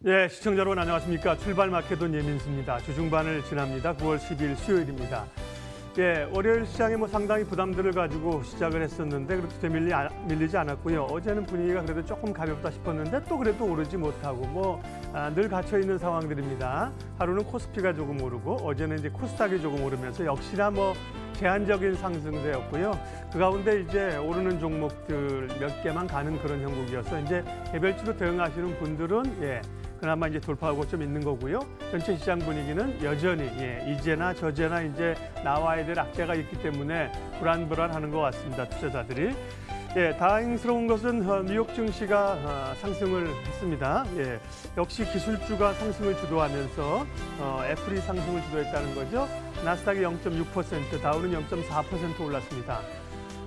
예, 시청자 여러분 안녕하십니까. 출발 마케돈 예민수입니다. 주중반을 지납니다. 9월 10일 수요일입니다. 예, 월요일 시장에 상당히 부담들을 가지고 시작을 했었는데 그렇게 밀리지 않았고요. 어제는 분위기가 그래도 조금 가볍다 싶었는데 또 그래도 오르지 못하고 늘 갇혀 있는 상황들입니다. 하루는 코스피가 조금 오르고 어제는 이제 코스닥이 조금 오르면서 역시나 제한적인 상승세였고요. 그 가운데 이제 오르는 종목들 몇 개만 가는 그런 형국이어서 이제 개별주로 대응하시는 분들은 그나마 이제 돌파하고 좀 있는 거고요. 전체 시장 분위기는 여전히 이제나 저제나 이제 나와야 될 악재가 있기 때문에 불안불안하는 것 같습니다. 투자자들이. 다행스러운 것은 뉴욕 증시가 상승을 했습니다. 역시 기술주가 상승을 주도하면서 애플이 상승을 주도했다는 거죠. 나스닥이 0.6%, 다우는 0.4% 올랐습니다.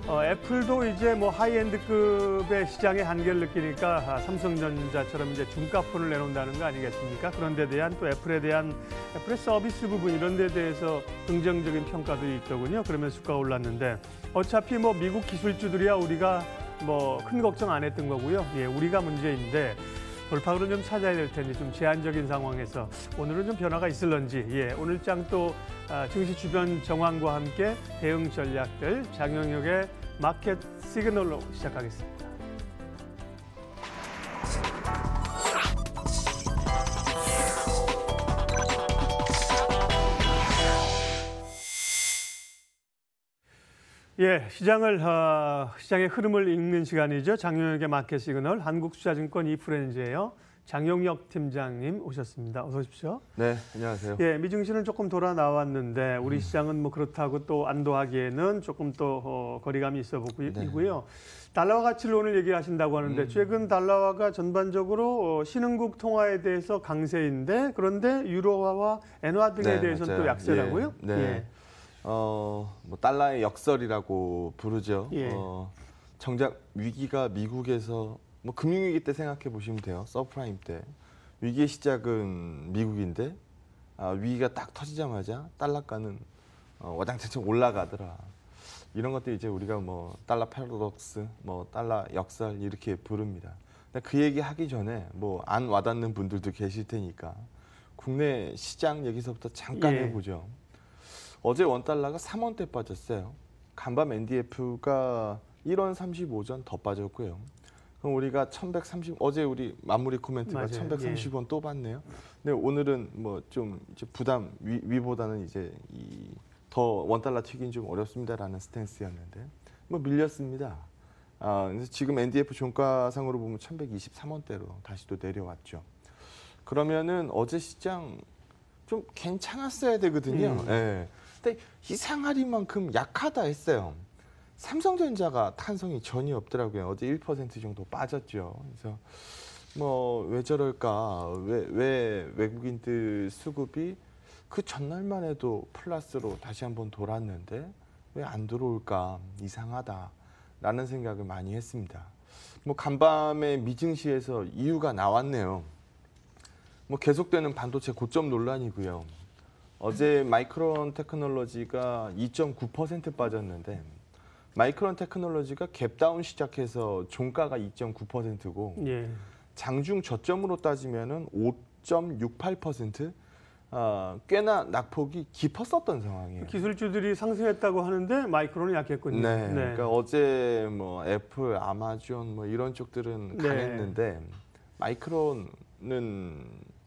애플도 이제 하이엔드급의 시장의 한계를 느끼니까 삼성전자처럼 이제 중가폰을 내놓는다는 거 아니겠습니까? 그런 데 대한 또 애플의 서비스 부분 이런 데 대해서 긍정적인 평가도 있더군요. 그러면서 주가가 올랐는데 어차피 미국 기술주들이야 우리가 큰 걱정 안 했던 거고요. 우리가 문제인데 돌파구를 좀 찾아야 될 텐데 좀 제한적인 상황에서 오늘은 좀 변화가 있을런지 오늘 장 또 증시 주변 정황과 함께 대응 전략들 장영혁의 마켓 시그널로 시작하겠습니다. 시장의 흐름을 읽는 시간이죠. 장영혁의 마켓 시그널 한국투자증권 이프렌즈예요. 장영혁 팀장님 오셨습니다. 어서 오십시오. 네, 안녕하세요. 미증시는 조금 돌아 나왔는데 우리 시장은 그렇다고 또 안도하기에는 조금 또 거리감이 있어 보이고요. 달러화 가치를 오늘 얘기하신다고 하는데 최근 달러화가 전반적으로 신흥국 통화에 대해서 강세인데 그런데 유로화와 엔화 등에 대해서는 또 약세라고요? 달러의 역설이라고 부르죠. 정작 위기가 미국에서 금융위기 때 생각해 보시면 돼요. 서프라임 때. 위기의 시작은 미국인데 위기가 딱 터지자마자 달러가는 와장창창 올라가더라. 이런 것들 이제 우리가 달러 패러독스, 달러 역설 이렇게 부릅니다. 근데 그 얘기 하기 전에 안 와닿는 분들도 계실 테니까 국내 시장 얘기서부터 잠깐 해보죠. 어제 원달러가 3원대 빠졌어요. 간밤 NDF가 1원 35전 더 빠졌고요. 그럼 우리가 1130, 어제 우리 마무리 코멘트가 1130원 또 받네요. 근데 오늘은 좀 이제 부담 위보다는 이제 더 원달러 튀긴 좀 어렵습니다라는 스탠스였는데 밀렸습니다. 그래서 지금 NDF 종가상으로 보면 1123원대로 다시 또 내려왔죠. 그러면은 어제 시장 좀 괜찮았어야 되거든요. 근데 이상하리만큼 약하다 했어요. 삼성전자가 탄성이 전혀 없더라고요. 어제 1% 정도 빠졌죠. 그래서 왜 저럴까? 왜 외국인들 수급이 그 전날만 해도 플러스로 다시 한번 돌았는데 왜 안 들어올까? 이상하다라는 생각을 많이 했습니다. 간밤에 미증시에서 이유가 나왔네요. 계속되는 반도체 고점 논란이고요. 어제 마이크론 테크놀로지가 2.9% 빠졌는데 마이크론 테크놀로지가 갭다운 시작해서 종가가 2.9%고 장중 저점으로 따지면은 5.68%. 꽤나 낙폭이 깊었었던 상황이에요. 기술주들이 상승했다고 하는데 마이크론은 약했군요. 그러니까 어제 애플, 아마존 이런 쪽들은 강했는데 마이크론은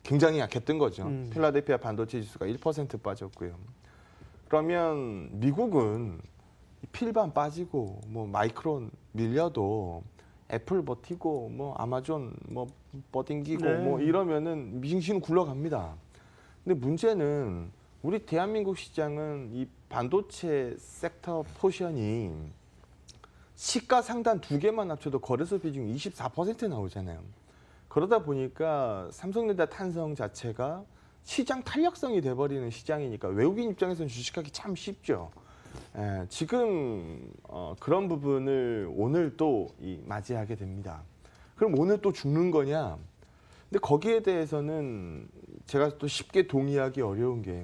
굉장히 약했던 거죠. 필라델피아 반도체 지수가 1% 빠졌고요. 그러면 미국은 필반 빠지고 마이크론 밀려도 애플 버티고 아마존 버팅기고 이러면은 미증시는 굴러갑니다. 근데 문제는 우리 대한민국 시장은 이 반도체 섹터 포션이 시가상단 두 개만 합쳐도 거래소 비중이 24% 나오잖아요. 그러다 보니까 삼성전자 탄성 자체가 시장 탄력성이 돼버리는 시장이니까 외국인 입장에서는 주식하기 참 쉽죠. 지금 그런 부분을 오늘 또 맞이하게 됩니다. 그럼 오늘 또 죽는 거냐? 근데 거기에 대해서는 제가 또 쉽게 동의하기 어려운 게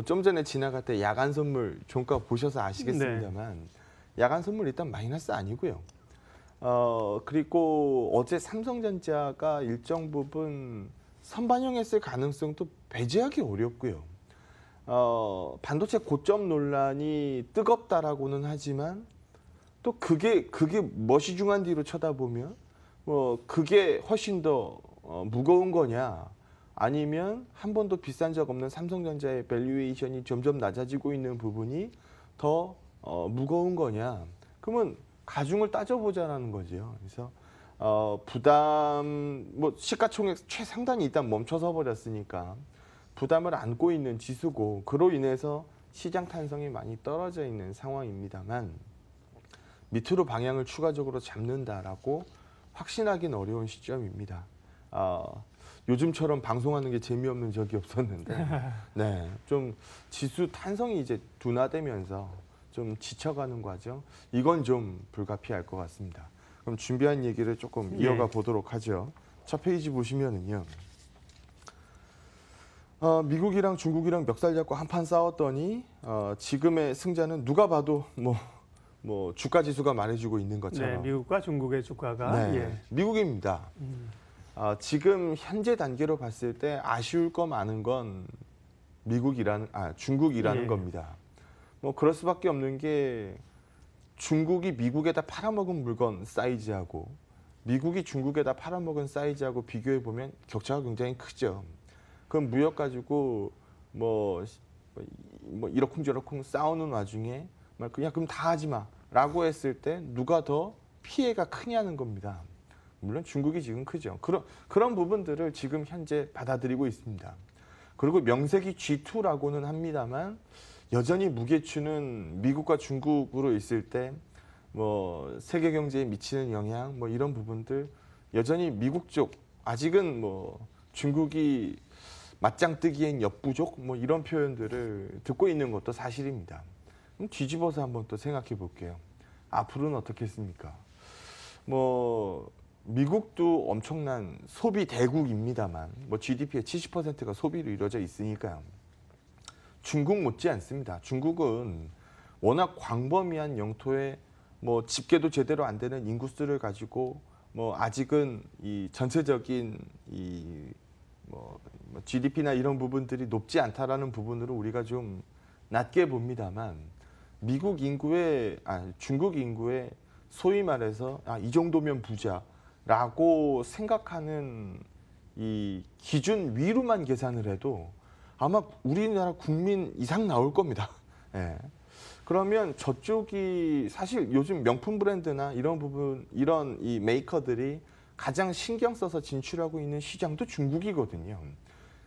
좀 전에 지나갈 때 야간 선물 종가 보셔서 아시겠습니다만 야간 선물 일단 마이너스 아니고요. 그리고 어제 삼성전자가 일정 부분 선반영했을 가능성도 배제하기 어렵고요. 반도체 고점 논란이 뜨겁다라고는 하지만 또 그게 멋이 중한 뒤로 쳐다보면 그게 훨씬 더 무거운 거냐, 아니면 한 번도 비싼 적 없는 삼성전자의 밸류에이션이 점점 낮아지고 있는 부분이 더 무거운 거냐, 그러면 가중을 따져보자라는 거죠. 그래서 부담, 시가총액 최상단이 일단 멈춰서 버렸으니까 부담을 안고 있는 지수고, 그로 인해서 시장 탄성이 많이 떨어져 있는 상황입니다만, 밑으로 방향을 추가적으로 잡는다라고 확신하기는 어려운 시점입니다. 요즘처럼 방송하는 게 재미없는 적이 없었는데, 네, 좀 지수 탄성이 이제 둔화되면서 좀 지쳐가는 과정, 이건 좀 불가피할 것 같습니다. 그럼 준비한 얘기를 조금 이어가 보도록 하죠. 첫 페이지 보시면은요, 미국이랑 중국이랑 멱살 잡고 한판 싸웠더니 지금의 승자는 누가 봐도 주가 지수가 말해주고 있는 것처럼. 네, 미국과 중국의 주가가. 네, 예. 미국입니다. 지금 현재 단계로 봤을 때 아쉬울 거 많은 건 중국이라는 예. 겁니다. 그럴 수밖에 없는 게, 중국이 미국에다 팔아먹은 물건 사이즈하고 미국이 중국에다 팔아먹은 사이즈하고 비교해 보면 격차가 굉장히 크죠. 그럼 무역 가지고 이러쿵저러쿵 싸우는 와중에 그냥 그럼 다 하지 마라고 했을 때 누가 더 피해가 크냐는 겁니다. 물론 중국이 지금 크죠. 그런 부분들을 지금 현재 받아들이고 있습니다. 그리고 명색이 G2라고는 합니다만 여전히 무게추는 미국과 중국으로 있을 때 세계 경제에 미치는 영향 이런 부분들, 여전히 미국 쪽 아직은 중국이 맞짱 뜨기엔 역부족 이런 표현들을 듣고 있는 것도 사실입니다. 그럼 뒤집어서 한번 또 생각해 볼게요. 앞으로는 어떻겠습니까? 미국도 엄청난 소비 대국입니다만 GDP의 70%가 소비로 이루어져 있으니까요. 중국 못지 않습니다. 중국은 워낙 광범위한 영토에 집계도 제대로 안 되는 인구수를 가지고 아직은 이 전체적인 GDP나 이런 부분들이 높지 않다라는 부분으로 우리가 좀 낮게 봅니다만, 중국 인구의 소위 말해서 이 정도면 부자라고 생각하는 이 기준 위로만 계산을 해도 아마 우리나라 국민 이상 나올 겁니다. 예. 그러면 저쪽이 사실 요즘 명품 브랜드나 이런 부분, 이런 이 메이커들이 가장 신경 써서 진출하고 있는 시장도 중국이거든요.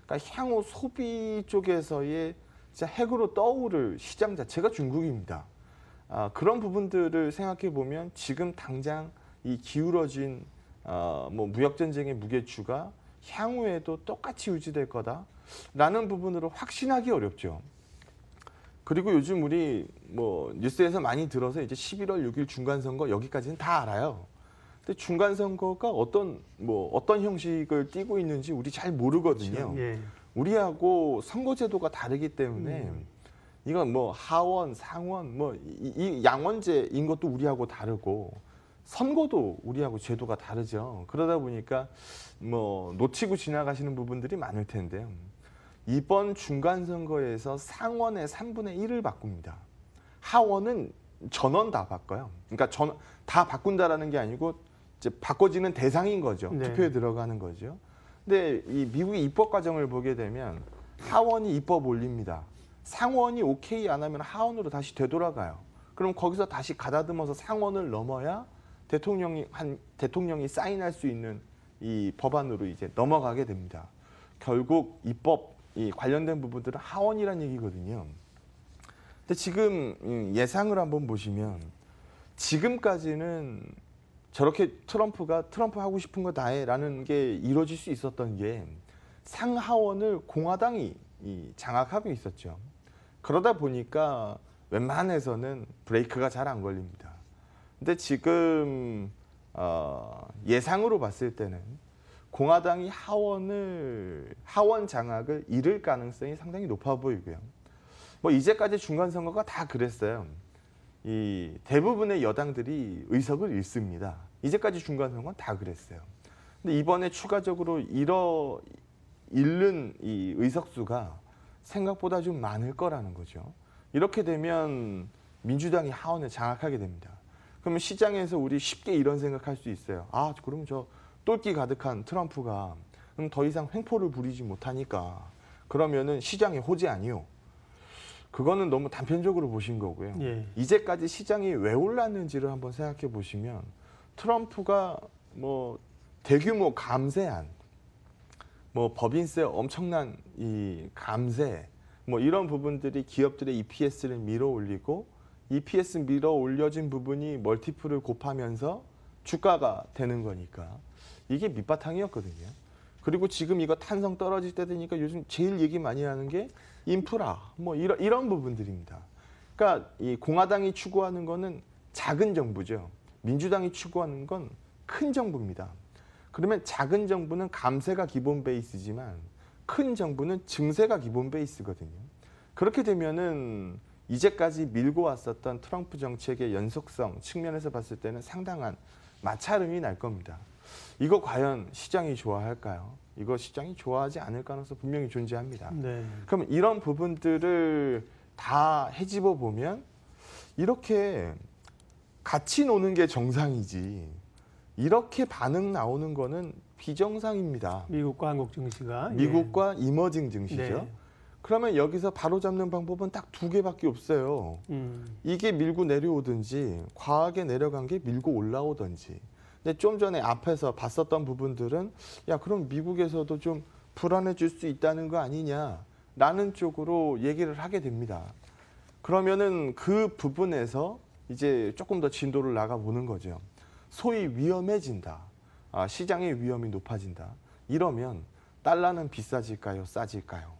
그러니까 향후 소비 쪽에서의 진짜 핵으로 떠오를 시장 자체가 중국입니다. 그런 부분들을 생각해 보면 지금 당장 이 기울어진 무역 전쟁의 무게추가 향후에도 똑같이 유지될 거다라는 부분으로 확신하기 어렵죠. 그리고 요즘 우리 뉴스에서 많이 들어서 이제 11월 6일 중간선거 여기까지는 다 알아요. 근데 중간선거가 어떤 형식을 띠고 있는지 우리 잘 모르거든요. 그렇죠. 예. 우리하고 선거제도가 다르기 때문에 이건 하원, 상원, 이 양원제인 것도 우리하고 다르고 선거도 우리하고 제도가 다르죠. 그러다 보니까 놓치고 지나가시는 부분들이 많을 텐데요. 이번 중간선거에서 상원의 3분의 1을 바꿉니다. 하원은 전원 다 바꿔요. 그러니까 다 바꾼다라는 게 아니고 이제 바꿔지는 대상인 거죠. 네. 투표에 들어가는 거죠. 근데 이 미국의 입법 과정을 보게 되면 하원이 입법 올립니다. 상원이 오케이 안 하면 하원으로 다시 되돌아가요. 그럼 거기서 다시 가다듬어서 상원을 넘어야 대통령이 사인할 수 있는 이 법안으로 이제 넘어가게 됩니다. 결국 입법 관련된 부분들은 하원이란 얘기거든요. 근데 지금 예상을 한번 보시면 지금까지는 저렇게 트럼프 하고 싶은 거 다 해라는 게 이루어질 수 있었던 게 상하원을 공화당이 장악하고 있었죠. 그러다 보니까 웬만해서는 브레이크가 잘 안 걸립니다. 근데 지금 예상으로 봤을 때는 공화당이 하원 장악을 잃을 가능성이 상당히 높아 보이고요. 이제까지 중간선거가 다 그랬어요. 이 대부분의 여당들이 의석을 잃습니다. 이제까지 중간선거는 다 그랬어요. 근데 이번에 추가적으로 잃는 이 의석수가 생각보다 좀 많을 거라는 거죠. 이렇게 되면 민주당이 하원을 장악하게 됩니다. 그러면 시장에서 우리 쉽게 이런 생각할 수 있어요. 아, 그럼 저 똘끼 가득한 트럼프가 그럼 더 이상 횡포를 부리지 못하니까 그러면은 시장의 호재 아니요. 그거는 너무 단편적으로 보신 거고요. 예. 이제까지 시장이 왜 올랐는지를 한번 생각해 보시면 트럼프가 뭐 대규모 감세안, 뭐 법인세 엄청난 이 감세, 뭐 이런 부분들이 기업들의 EPS를 밀어올리고 EPS 밀어올려진 부분이 멀티플을 곱하면서 주가가 되는 거니까 이게 밑바탕이었거든요. 그리고 지금 이거 탄성 떨어질 때 되니까 요즘 제일 얘기 많이 하는 게 인프라, 뭐 이런 부분들입니다. 그러니까 이 공화당이 추구하는 거는 작은 정부죠. 민주당이 추구하는 건 큰 정부입니다. 그러면 작은 정부는 감세가 기본 베이스지만 큰 정부는 증세가 기본 베이스거든요. 그렇게 되면은 이제까지 밀고 왔었던 트럼프 정책의 연속성 측면에서 봤을 때는 상당한 마찰음이 날 겁니다. 이거 과연 시장이 좋아할까요? 이거 시장이 좋아하지 않을 가능성 분명히 존재합니다. 네. 그럼 이런 부분들을 다 헤집어 보면 이렇게 같이 노는 게 정상이지 이렇게 반응 나오는 거는 비정상입니다. 미국과 한국 증시가. 미국과 이머징 증시죠. 네. 그러면 여기서 바로잡는 방법은 딱 두 개밖에 없어요. 이게 밀고 내려오든지 과하게 내려간 게 밀고 올라오든지. 근데 좀 전에 앞에서 봤었던 부분들은 야 그럼 미국에서도 좀 불안해질 수 있다는 거 아니냐라는 쪽으로 얘기를 하게 됩니다. 그러면은 그 부분에서 이제 조금 더 진도를 나가보는 거죠. 소위 위험해진다. 시장의 위험이 높아진다. 이러면 달러는 비싸질까요? 싸질까요?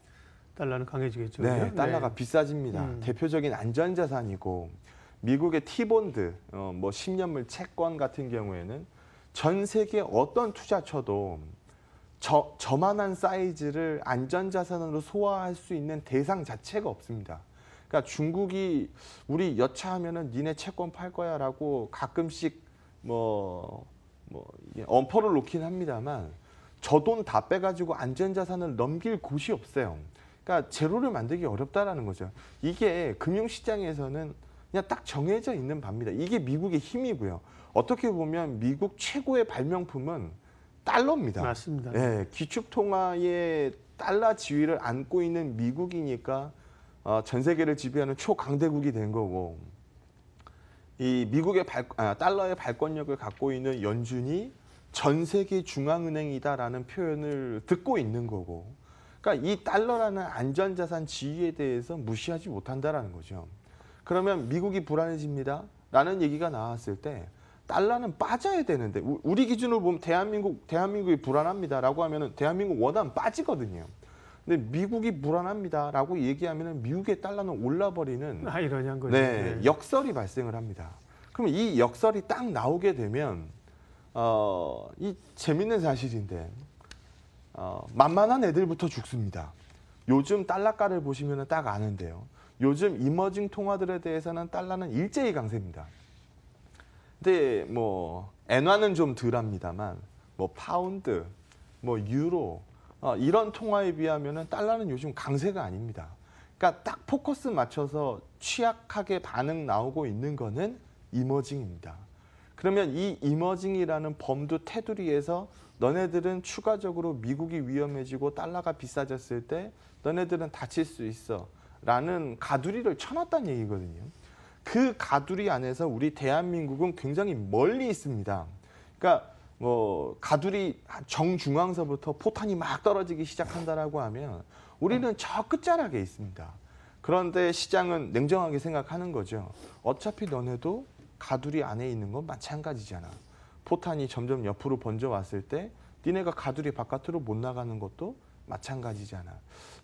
달러는 강해지겠죠. 네, 달러가 비싸집니다. 대표적인 안전자산이고 미국의 T본드, 뭐 10년물 채권 같은 경우에는 전 세계 어떤 투자처도 저만한 사이즈를 안전자산으로 소화할 수 있는 대상 자체가 없습니다. 그러니까 중국이 우리 여차하면은 니네 채권 팔 거야라고 가끔씩 이게 엄포를 놓긴 합니다만 저 돈 다 빼가지고 안전자산을 넘길 곳이 없어요. 그러니까 제로를 만들기 어렵다라는 거죠. 이게 금융시장에서는 그냥 딱 정해져 있는 바입니다. 이게 미국의 힘이고요. 어떻게 보면 미국 최고의 발명품은 달러입니다. 맞습니다. 예, 기축통화의 달러 지위를 안고 있는 미국이니까 전 세계를 지배하는 초강대국이 된 거고 이 미국의 달러의 발권력을 갖고 있는 연준이 전 세계 중앙은행이다라는 표현을 듣고 있는 거고 그러니까 이 달러라는 안전자산 지위에 대해서 무시하지 못한다라는 거죠. 그러면 미국이 불안해집니다. 라는 얘기가 나왔을 때 달러는 빠져야 되는데 우리 기준으로 보면 대한민국이 불안합니다라고 하면은 대한민국 원화는 빠지거든요. 근데 미국이 불안합니다라고 얘기하면은 미국의 달러는 올라버리는 아이러니한 거죠. 네, 역설이 발생을 합니다. 그럼 이 역설이 딱 나오게 되면 이 재밌는 사실인데 만만한 애들부터 죽습니다. 요즘 달러가를 보시면 딱 아는데요. 요즘 이머징 통화들에 대해서는 달러는 일제히 강세입니다. 근데 뭐 엔화는 좀 덜합니다만 뭐 파운드, 뭐 유로 이런 통화에 비하면은 달러는 요즘 강세가 아닙니다. 그러니까 딱 포커스 맞춰서 취약하게 반응 나오고 있는 거는 이머징입니다. 그러면 이 이머징이라는 범주 테두리에서 너네들은 추가적으로 미국이 위험해지고 달러가 비싸졌을 때 너네들은 다칠 수 있어 라는 가두리를 쳐놨다는 얘기거든요. 그 가두리 안에서 우리 대한민국은 굉장히 멀리 있습니다. 그러니까 뭐 가두리 정중앙서부터 포탄이 막 떨어지기 시작한다라고 하면 우리는 저 끝자락에 있습니다. 그런데 시장은 냉정하게 생각하는 거죠. 어차피 너네도 가두리 안에 있는 건 마찬가지잖아. 포탄이 점점 옆으로 번져왔을 때 니네가 가두리 바깥으로 못 나가는 것도 마찬가지잖아.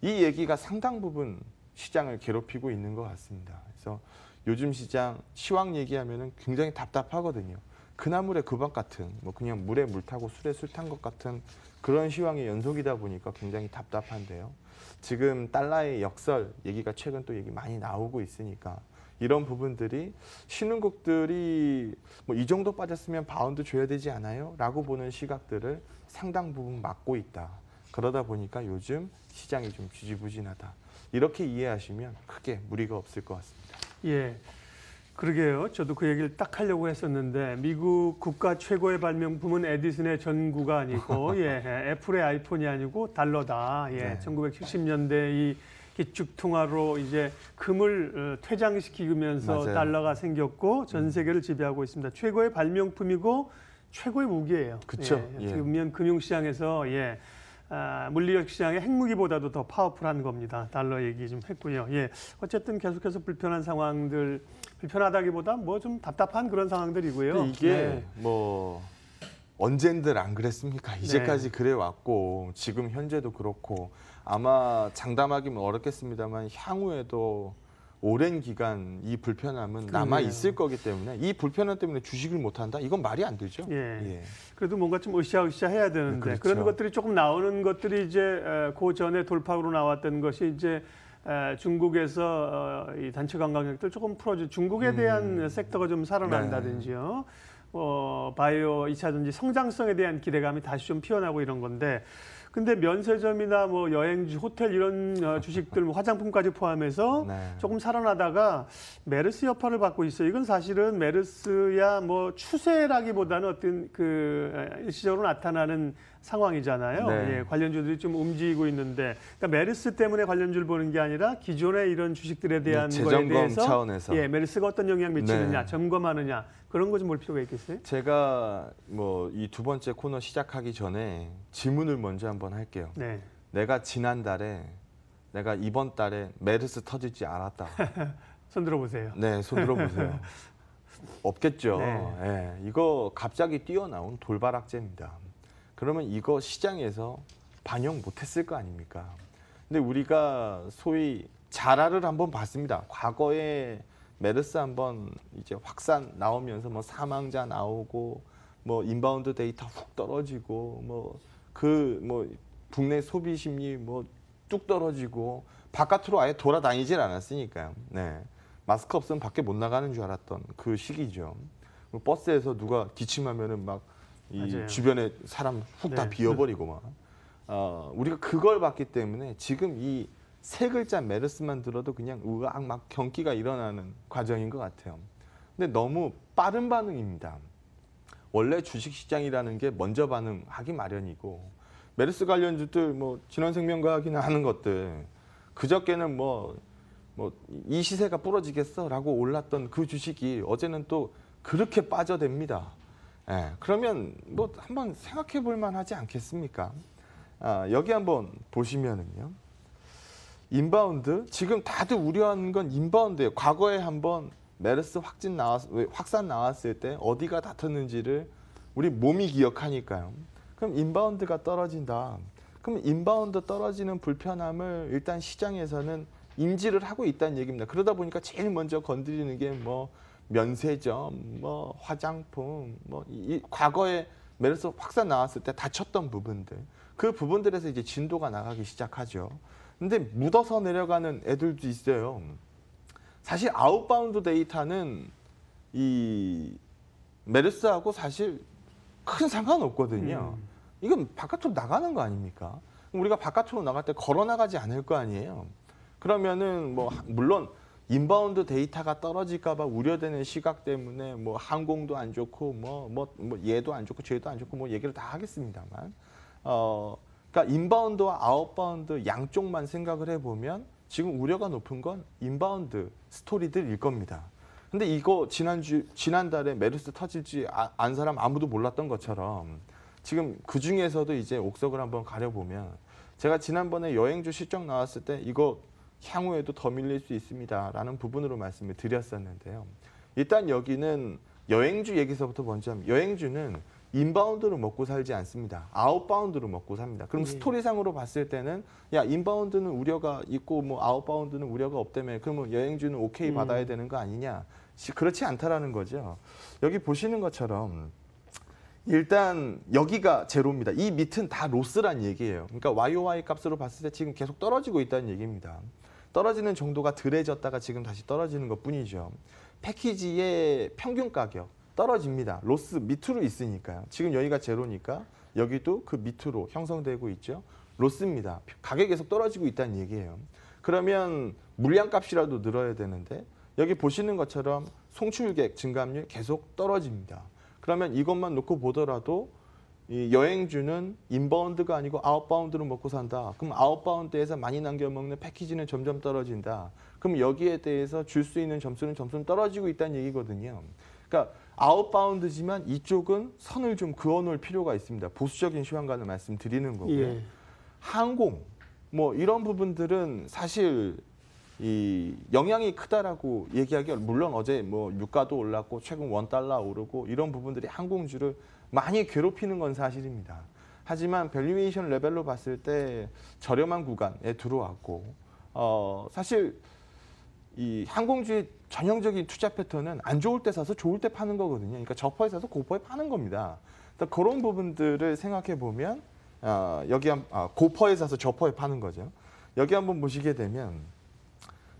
이 얘기가 상당 부분 시장을 괴롭히고 있는 것 같습니다. 그래서 요즘 시장 시황 얘기하면 굉장히 답답하거든요. 그나물에 그 밥 같은 뭐 그냥 물에 물 타고 술에 술 탄 것 같은 그런 시황의 연속이다 보니까 굉장히 답답한데요. 지금 달러의 역설 얘기가 최근 또 얘기 많이 나오고 있으니까 이런 부분들이 신흥국들이 뭐 이 정도 빠졌으면 바운드 줘야 되지 않아요? 라고 보는 시각들을 상당 부분 막고 있다. 그러다 보니까 요즘 시장이 좀 지지부진하다. 이렇게 이해하시면 크게 무리가 없을 것 같습니다. 예. 그러게요. 저도 그 얘기를 딱 하려고 했었는데 미국 국가 최고의 발명품은 에디슨의 전구가 아니고 예, 애플의 아이폰이 아니고 달러다. 예, 네. 1970년대 이 기축통화로 이제 금을 퇴장시키면서 맞아요. 달러가 생겼고 전 세계를 지배하고 있습니다. 최고의 발명품이고 최고의 무기예요. 그쵸. 예, 예. 어떻게 보면 금융시장에서 예, 물리적 시장의 핵무기보다도 더 파워풀한 겁니다. 달러 얘기 좀 했고요. 예, 어쨌든 계속해서 불편한 상황들, 불편하다기보다 뭐 좀 답답한 그런 상황들이고요. 이게 네. 뭐 언젠들 안 그랬습니까? 이제까지 그래 왔고 지금 현재도 그렇고 아마 장담하기는 어렵겠습니다만 향후에도 오랜 기간 이 불편함은 남아 있을 거기 때문에 이 불편함 때문에 주식을 못 한다? 이건 말이 안 되죠. 예. 그래도 뭔가 좀 으쌰으쌰 해야 되는데 그렇죠. 그런 것들이 조금 나오는 것들이 이제 그 전에 돌파구로 나왔던 것이 이제 중국에서 이 단체 관광객들 조금 풀어주 중국에 대한 섹터가 좀 살아난다든지요. 바이오 2차 전지 성장성에 대한 기대감이 다시 좀 피어나고 이런 건데 근데 면세점이나 뭐 여행지, 호텔 이런 주식들, 뭐 화장품까지 포함해서 네. 조금 살아나다가 메르스 여파를 받고 있어요. 이건 사실은 메르스야 뭐 추세라기보다는 어떤 그 일시적으로 나타나는 상황이잖아요. 네. 예, 관련주들이 좀 움직이고 있는데, 그러니까 메르스 때문에 관련주를 보는 게 아니라 기존의 이런 주식들에 대한 거에 재점검 대해서 차원에서 예, 메르스가 어떤 영향 미치느냐, 네. 점검하느냐 그런 거 좀 볼 필요가 있겠어요. 제가 뭐 이 두 번째 코너 시작하기 전에 질문을 먼저 한번 할게요. 네. 내가 내가 이번 달에 메르스 터질지 알았다. 손 들어보세요. 네, 손 들어보세요. 없겠죠. 네. 예, 이거 갑자기 뛰어나온 돌발악재입니다. 그러면 이거 시장에서 반영 못했을 거 아닙니까? 근데 우리가 소위 자라를 한번 봤습니다. 과거에 메르스 한번 이제 확산 나오면서 뭐 사망자 나오고 뭐 인바운드 데이터 훅 떨어지고 뭐 국내 소비 심리 뭐 뚝 떨어지고 바깥으로 아예 돌아다니질 않았으니까요. 네. 마스크 없으면 밖에 못 나가는 줄 알았던 그 시기죠. 버스에서 누가 기침하면은 막 이 맞아요. 주변에 사람 훅 다 네. 비워버리고 막. 우리가 그걸 봤기 때문에 지금 이 세 글자 메르스만 들어도 그냥 으악 막 경기가 일어나는 과정인 것 같아요. 근데 너무 빠른 반응입니다. 원래 주식시장이라는 게 먼저 반응하기 마련이고 메르스 관련주들 뭐 진원생명과학이나 하는 것들 그저께는 뭐 이 시세가 부러지겠어라고 올랐던 그 주식이 어제는 또 그렇게 빠져댑니다. 예, 그러면 뭐 한번 생각해 볼 만하지 않겠습니까? 여기 한번 보시면은요. 인바운드 지금 다들 우려하는 건 인바운드예요. 과거에 한번 메르스 확산 나왔을 때 어디가 다퉜는지를 우리 몸이 기억하니까요. 그럼 인바운드가 떨어진다. 그럼 인바운드 떨어지는 불편함을 일단 시장에서는 인지를 하고 있다는 얘기입니다. 그러다 보니까 제일 먼저 건드리는 게 뭐 면세점, 뭐 화장품, 과거에 메르스 확산 나왔을 때 다쳤던 부분들, 그 부분들에서 이제 진도가 나가기 시작하죠. 근데 묻어서 내려가는 애들도 있어요. 사실 아웃바운드 데이터는 이 메르스하고 사실 큰 상관없거든요. 이건 바깥으로 나가는 거 아닙니까? 우리가 바깥으로 나갈 때 걸어 나가지 않을 거 아니에요. 그러면은 뭐 물론 인바운드 데이터가 떨어질까 봐 우려되는 시각 때문에 뭐 항공도 안 좋고 뭐 얘도 안 좋고 쟤도 안 좋고 뭐 얘기를 다 하겠습니다만 그러니까 인바운드와 아웃바운드 양쪽만 생각을 해보면 지금 우려가 높은 건 인바운드 스토리들일 겁니다. 근데 이거 지난달에 메르스 터질지 안 사람 아무도 몰랐던 것처럼 지금 그 중에서도 이제 옥석을 한번 가려보면 제가 지난번에 여행주 실적 나왔을 때 이거 향후에도 더 밀릴 수 있습니다라는 부분으로 말씀을 드렸었는데요. 일단 여기는 여행주 얘기서부터 먼저 하면 여행주는 인바운드로 먹고 살지 않습니다. 아웃바운드로 먹고 삽니다. 그럼 스토리상으로 봤을 때는 야 인바운드는 우려가 있고 뭐 아웃바운드는 우려가 없다며 그러면 여행주는 오케이 받아야 되는 거 아니냐. 그렇지 않다라는 거죠. 여기 보시는 것처럼 일단 여기가 제로입니다. 이 밑은 다 로스란 얘기예요. 그러니까 YOY 값으로 봤을 때 지금 계속 떨어지고 있다는 얘기입니다. 떨어지는 정도가 덜해졌다가 지금 다시 떨어지는 것뿐이죠. 패키지의 평균 가격 떨어집니다. 로스 밑으로 있으니까요. 지금 여기가 제로니까 여기도 그 밑으로 형성되고 있죠. 로스입니다. 가격이 계속 떨어지고 있다는 얘기예요. 그러면 물량값이라도 늘어야 되는데 여기 보시는 것처럼 송출객 증감률 계속 떨어집니다. 그러면 이것만 놓고 보더라도 이 여행주는 인바운드가 아니고 아웃바운드로 먹고 산다. 그럼 아웃바운드에서 많이 남겨먹는 패키지는 점점 떨어진다. 그럼 여기에 대해서 줄 수 있는 점수는 점점 떨어지고 있다는 얘기거든요. 그러니까 아웃바운드지만 이쪽은 선을 좀 그어놓을 필요가 있습니다. 보수적인 시황관을 말씀드리는 거고요. 예. 항공 뭐 이런 부분들은 사실 이 영향이 크다라고 얘기하기가 물론 어제 뭐 유가도 올랐고 최근 원달러 오르고 이런 부분들이 항공주를 많이 괴롭히는 건 사실입니다. 하지만 밸류에이션 레벨로 봤을 때 저렴한 구간에 들어왔고 사실 이 항공주의 전형적인 투자 패턴은 안 좋을 때 사서 좋을 때 파는 거거든요. 그러니까 저퍼에 사서 고퍼에 파는 겁니다. 그러니까 그런 부분들을 생각해 보면 여기 고퍼에 사서 저퍼에 파는 거죠. 여기 한번 보시게 되면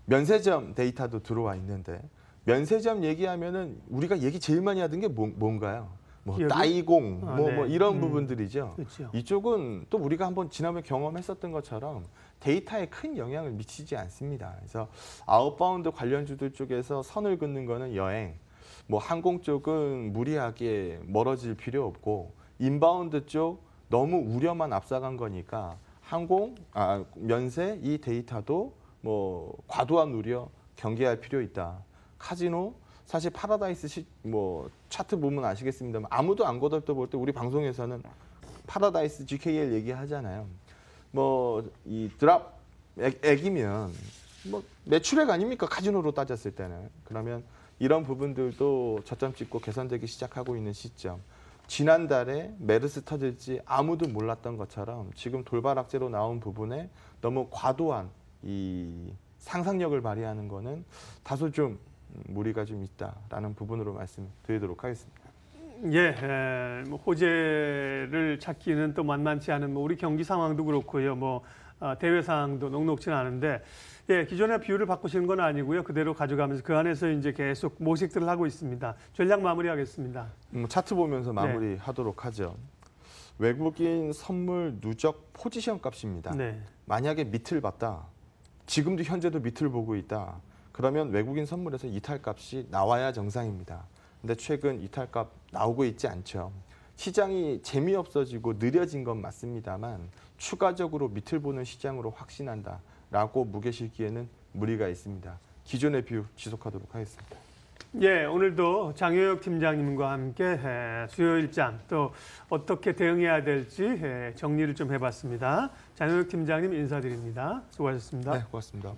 면세점 데이터도 들어와 있는데 면세점 얘기하면은 우리가 얘기 제일 많이 하던 게 뭔가요? 뭐 기업이? 따이공 뭐 네. 이런 부분들이죠. 그렇죠. 이쪽은 또 우리가 한번 지난번에 경험했었던 것처럼 데이터에 큰 영향을 미치지 않습니다. 그래서 아웃바운드 관련주들 쪽에서 선을 긋는 거는 여행, 뭐 항공 쪽은 무리하게 멀어질 필요 없고 인바운드 쪽 너무 우려만 앞서간 거니까 항공, 면세 이 데이터도 뭐 과도한 우려 경계할 필요 있다. 카지노 사실 파라다이스 뭐 차트 보면 아시겠습니다만 아무도 안 거들떠볼 때 우리 방송에서는 파라다이스 GKL 얘기하잖아요. 뭐 이 드랍 액이면 뭐 매출액 아닙니까? 카지노로 따졌을 때는. 그러면 이런 부분들도 저점 찍고 개선되기 시작하고 있는 시점. 지난달에 메르스 터질지 아무도 몰랐던 것처럼 지금 돌발 악재로 나온 부분에 너무 과도한 이 상상력을 발휘하는 거는 다소 좀 무리가 좀 있다라는 부분으로 말씀드리도록 하겠습니다. 예, 뭐 호재를 찾기는 또 만만치 않은 뭐 우리 경기 상황도 그렇고요. 뭐 대외 상황도 녹록지는 않은데 예, 기존의 비율을 바꾸시는 건 아니고요. 그대로 가져가면서 그 안에서 이제 계속 모색들을 하고 있습니다. 전략 마무리하겠습니다. 차트 보면서 마무리하도록 하죠. 외국인 선물 누적 포지션 값입니다. 네. 만약에 밑을 봤다. 지금도 현재도 밑을 보고 있다. 그러면 외국인 선물에서 이탈값이 나와야 정상입니다. 근데 최근 이탈값 나오고 있지 않죠. 시장이 재미없어지고 느려진 건 맞습니다만 추가적으로 밑을 보는 시장으로 확신한다라고 무게실기에는 무리가 있습니다. 기존의 비율 지속하도록 하겠습니다. 예, 오늘도 장효혁 팀장님과 함께 수요일장 또 어떻게 대응해야 될지 정리를 좀 해봤습니다. 장효혁 팀장님 인사드립니다. 수고하셨습니다. 네, 고맙습니다.